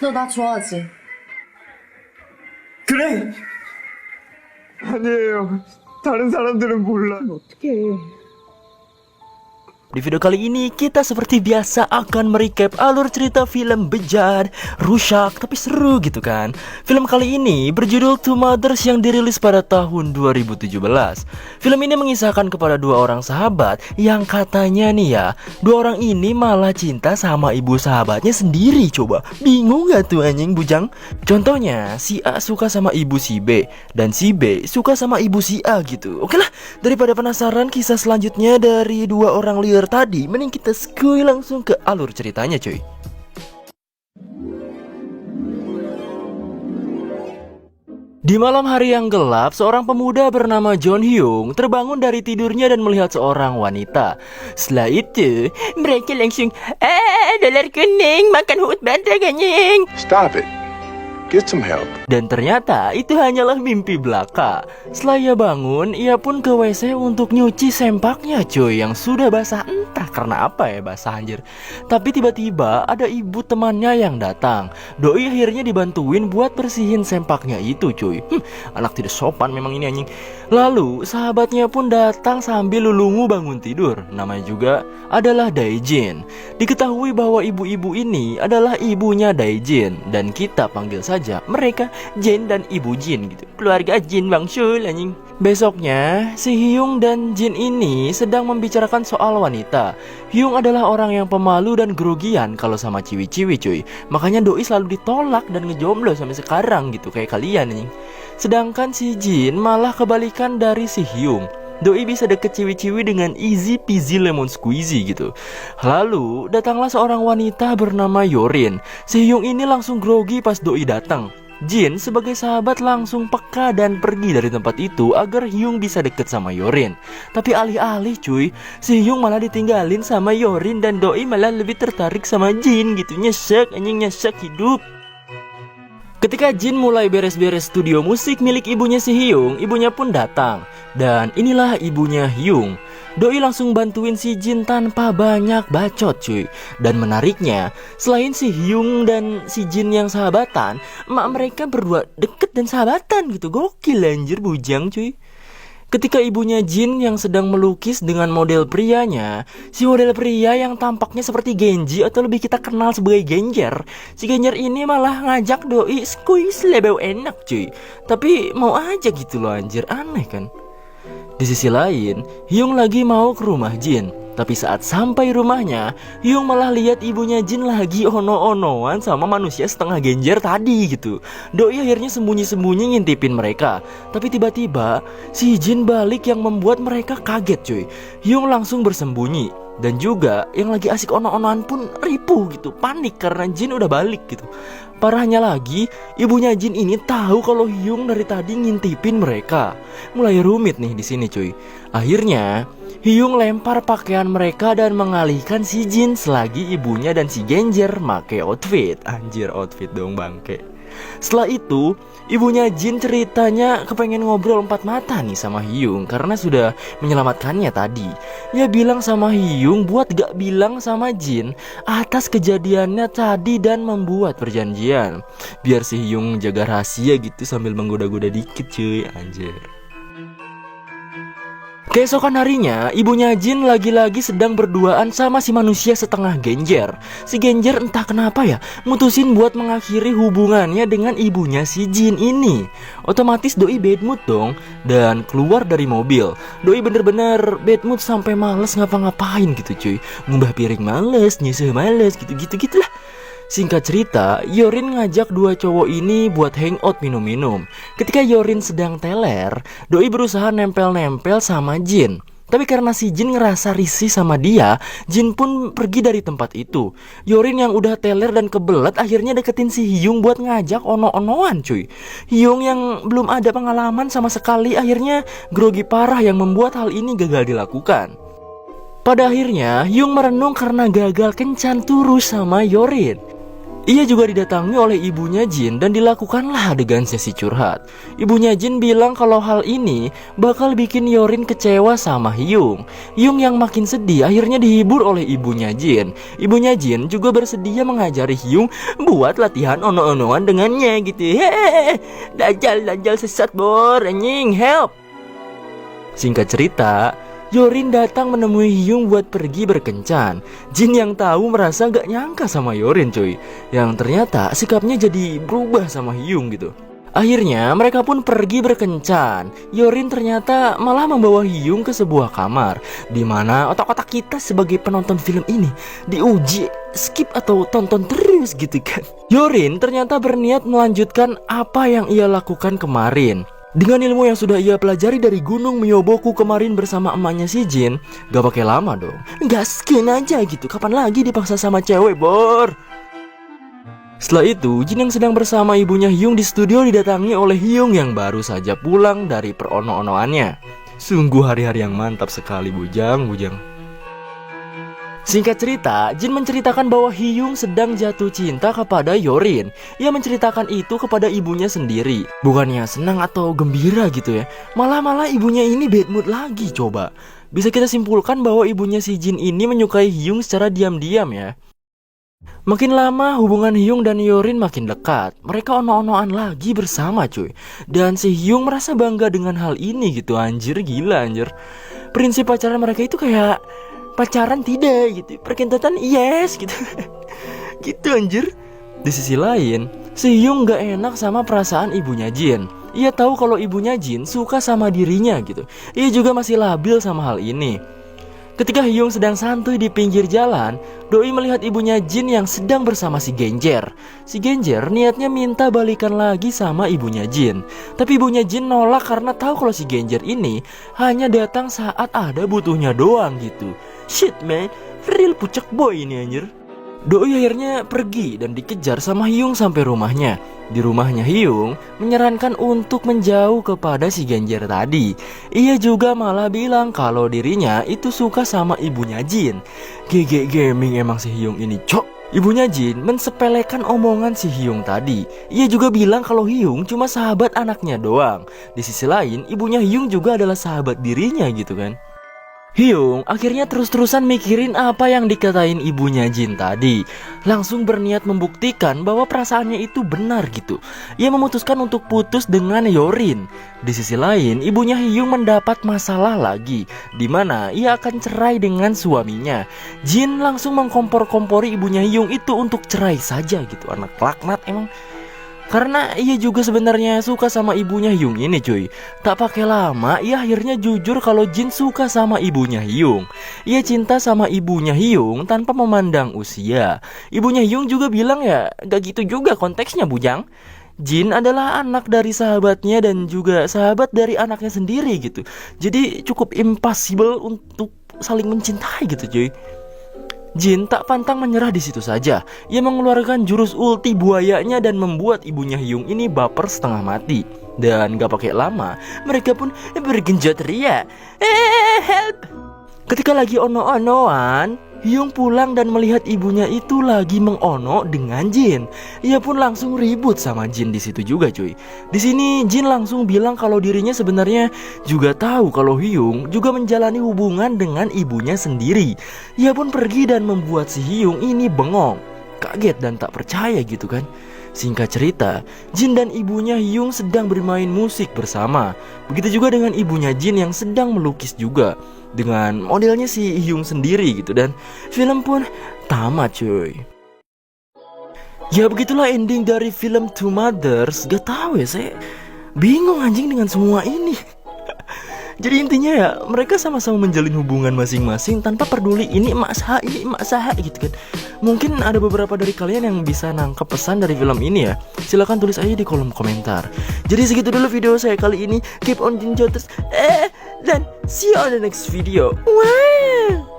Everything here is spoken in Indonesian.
너 나 좋아하지? 그래! 아니에요. 다른 사람들은 몰라. Di video kali ini kita seperti biasa akan merecap alur cerita film bejat, rusak, tapi seru gitu kan. Film kali ini berjudul Two Mothers yang dirilis pada tahun 2017. Film ini mengisahkan kepada dua orang sahabat yang katanya nih ya, dua orang ini malah cinta sama ibu sahabatnya sendiri. Coba, bingung gak tuh anjing bujang? Contohnya, si A suka sama ibu si B, dan si B suka sama ibu si A gitu. Oke lah, daripada penasaran kisah selanjutnya dari dua orang liar tadi, mending kita skuy langsung ke alur ceritanya cuy. Di malam hari yang gelap, seorang pemuda bernama John Hyung terbangun dari tidurnya dan melihat seorang wanita. Setelah itu, mereka langsung, dolar kuning, makan hut bantar ganyeng. Stop it. Get some help. Dan ternyata itu hanyalah mimpi belaka. Setelah ia bangun, ia pun ke WC untuk nyuci sempaknya cuy, yang sudah basah, entah karena apa ya basah anjir. Tapi tiba-tiba ada ibu temannya yang datang. Doi akhirnya dibantuin buat bersihin sempaknya itu cuy. Anak tidak sopan memang ini anjing. Lalu sahabatnya pun datang sambil lulungu bangun tidur. Namanya juga adalah Daejin. Diketahui bahwa ibu-ibu ini adalah ibunya Daejin, dan kita panggil saja mereka Jin dan Ibu Jin gitu. Keluarga Jin bangsul anjing. Besoknya, si Hyung dan Jin ini sedang membicarakan soal wanita. Hyung adalah orang yang pemalu dan grogian kalau sama ciwi-ciwi cuy. Makanya doi selalu ditolak dan ngejomblo sampai sekarang gitu kayak kalian anjing. Sedangkan si Jin malah kebalikan dari si Hyung. Doi bisa deket ciwi-ciwi dengan easy peasy lemon squeezy gitu. Lalu datanglah seorang wanita bernama Yorin. Si Hyung ini langsung grogi pas doi datang. Jin sebagai sahabat langsung peka dan pergi dari tempat itu agar Hyung bisa deket sama Yorin. Tapi alih-alih cuy, si Hyung malah ditinggalin sama Yorin dan doi malah lebih tertarik sama Jin gitu. Nyesek anjing, nyesek hidup. Ketika Jin mulai beres-beres studio musik milik ibunya si Hyung, ibunya pun datang. Dan inilah ibunya Hyung. Doi langsung bantuin si Jin tanpa banyak bacot cuy. Dan menariknya, selain si Hyung dan si Jin yang sahabatan, emak mereka berdua deket dan sahabatan gitu. Gokil anjir bujang cuy. Ketika ibunya Jin yang sedang melukis dengan model prianya, si model pria yang tampaknya seperti Genji atau lebih kita kenal sebagai Genjer, si Genjer ini malah ngajak doi squeeze lebeu enak cuy. Tapi mau aja gitu loh anjir, aneh kan. Di sisi lain, Hyung lagi mau ke rumah Jin. Tapi saat sampai rumahnya, Hyung malah lihat ibunya Jin lagi ono-onoan sama manusia setengah Genjer tadi gitu. Doi akhirnya sembunyi-sembunyi ngintipin mereka. Tapi tiba-tiba si Jin balik yang membuat mereka kaget cuy. Hyung langsung bersembunyi. Dan juga yang lagi asik ono-onoan pun ripuh gitu, panik karena Jin udah balik gitu. Parahnya lagi, ibunya Jin ini tahu kalau Hyung dari tadi ngintipin mereka. Mulai rumit nih di sini cuy. Akhirnya Hyung lempar pakaian mereka dan mengalihkan si Jin selagi ibunya dan si Genjer make outfit. Anjir, outfit dong bangke. Setelah itu, ibunya Jin ceritanya kepengen ngobrol empat mata nih sama Hyung karena sudah menyelamatkannya tadi. Dia bilang sama Hyung buat gak bilang sama Jin atas kejadiannya tadi dan membuat perjanjian. Biar si Hyung jaga rahasia gitu sambil menggoda-goda dikit cuy, anjir. Keesokan harinya, ibunya Jin lagi-lagi sedang berduaan sama si manusia setengah Genjer. Si Genjer entah kenapa ya, mutusin buat mengakhiri hubungannya dengan ibunya si Jin ini. Otomatis doi bad mood dong, dan keluar dari mobil. Doi bener-bener bad mood sampai males ngapa-ngapain gitu cuy. Ngubah piring males, nyusuh males, gitu-gitu lah. Singkat cerita, Yorin ngajak dua cowok ini buat hangout minum-minum. Ketika Yorin sedang teler, doi berusaha nempel-nempel sama Jin. Tapi karena si Jin ngerasa risih sama dia, Jin pun pergi dari tempat itu. Yorin yang udah teler dan kebelet akhirnya deketin si Hyung buat ngajak ono-onoan cuy. Hyung yang belum ada pengalaman sama sekali akhirnya grogi parah yang membuat hal ini gagal dilakukan. Pada akhirnya, Hyung merenung karena gagal kencan turus sama Yorin. Ia juga didatangi oleh ibunya Jin dan dilakukanlah adegan sesi curhat. Ibunya Jin bilang kalau hal ini bakal bikin Yorin kecewa sama Hyung. Hyung yang makin sedih akhirnya dihibur oleh ibunya Jin. Ibunya Jin juga bersedia mengajari Hyung buat latihan ono-onoan dengannya gitu. Hehehe, dajal sesat bor, anjing, help. Singkat cerita, Yorin datang menemui Hyung buat pergi berkencan. Jin yang tahu merasa gak nyangka sama Yorin cuy, yang ternyata sikapnya jadi berubah sama Hyung gitu. Akhirnya mereka pun pergi berkencan. Yorin ternyata malah membawa Hyung ke sebuah kamar, dimana otak-otak kita sebagai penonton film ini diuji skip atau tonton terus gitu kan. Yorin ternyata berniat melanjutkan apa yang ia lakukan kemarin. Dengan ilmu yang sudah ia pelajari dari Gunung Myoboku kemarin bersama emaknya si Jin, gak pakai lama dong, gaskeun aja gitu, kapan lagi dipaksa sama cewek bor. Setelah itu, Jin yang sedang bersama ibunya Hyung di studio didatangi oleh Hyung yang baru saja pulang dari perono-onoannya. Sungguh hari-hari yang mantap sekali bujang. Singkat cerita, Jin menceritakan bahwa Hyung sedang jatuh cinta kepada Yorin. Ia menceritakan itu kepada ibunya sendiri. Bukannya senang atau gembira gitu ya, malah ibunya ini bad mood lagi coba. Bisa kita simpulkan bahwa ibunya si Jin ini menyukai Hyung secara diam-diam ya. Makin lama hubungan Hyung dan Yorin makin dekat. Mereka ono-onoan lagi bersama cuy. Dan si Hyung merasa bangga dengan hal ini gitu, anjir, gila anjir. Prinsip pacaran mereka itu kayak pacaran tidak gitu, perkentaan yes gitu. Gitu anjir. Di sisi lain, si Hyung gak enak sama perasaan ibunya Jin. Ia tahu kalau ibunya Jin suka sama dirinya gitu. Ia juga masih labil sama hal ini. Ketika Hyung sedang santuy di pinggir jalan, Doi melihat ibunya Jin yang sedang bersama si Genjer. Si Genjer niatnya minta balikan lagi sama ibunya Jin. Tapi ibunya Jin nolak karena tahu kalau si Genjer ini hanya datang saat ada butuhnya doang gitu. Shit man, real pucek boy ini anjir. Doi akhirnya pergi dan dikejar sama Hyung sampai rumahnya. Di rumahnya Hyung menyarankan untuk menjauh kepada si Genjer tadi. Ia juga malah bilang kalau dirinya itu suka sama ibunya Jin. GG gaming emang si Hyung ini cok. Ibunya Jin mensepelekan omongan si Hyung tadi. Ia juga bilang kalau Hyung cuma sahabat anaknya doang. Di sisi lain ibunya Hyung juga adalah sahabat dirinya gitu kan. Hyung akhirnya terus-terusan mikirin apa yang dikatain ibunya Jin tadi. Langsung berniat membuktikan bahwa perasaannya itu benar gitu. Ia memutuskan untuk putus dengan Yorin. Di sisi lain, ibunya Hyung mendapat masalah lagi, dimana ia akan cerai dengan suaminya. Jin langsung mengkompor-kompori ibunya Hyung itu untuk cerai saja gitu. Anak laknat emang. Karena ia juga sebenarnya suka sama ibunya Hyung ini cuy. Tak pakai lama ia akhirnya jujur kalau Jin suka sama ibunya Hyung. Ia cinta sama ibunya Hyung tanpa memandang usia. Ibunya Hyung juga bilang ya gak gitu juga konteksnya bujang. Jin adalah anak dari sahabatnya dan juga sahabat dari anaknya sendiri gitu. Jadi cukup impossible untuk saling mencintai gitu cuy. Jin tak pantang menyerah di situ saja. Ia mengeluarkan jurus ulti buayanya dan membuat ibunya Hyung ini baper setengah mati. Dan gak pakai lama, mereka pun bergenjot ria. Help! Ketika lagi ono-onoan, Hyung pulang dan melihat ibunya itu lagi mengono dengan Jin. Ia pun langsung ribut sama Jin di situ juga cuy. Di sini Jin langsung bilang kalau dirinya sebenarnya juga tahu kalau Hyung juga menjalani hubungan dengan ibunya sendiri. Ia pun pergi dan membuat si Hyung ini bengong, kaget dan tak percaya gitu kan. Singkat cerita, Jin dan ibunya Hyung sedang bermain musik bersama. Begitu juga dengan ibunya Jin yang sedang melukis juga, dengan modelnya si Hyung sendiri gitu. Dan film pun tamat cuy. Ya begitulah ending dari film Two Mothers. Gak tahu ya, saya bingung anjing dengan semua ini. Jadi intinya ya mereka sama-sama menjalin hubungan masing-masing tanpa peduli ini emak saha gitu kan. Mungkin ada beberapa dari kalian yang bisa nangkep pesan dari film ini ya. Silahkan tulis aja di kolom komentar. Jadi segitu dulu video saya kali ini. Keep on jinjot terus dan see you on the next video. Wow.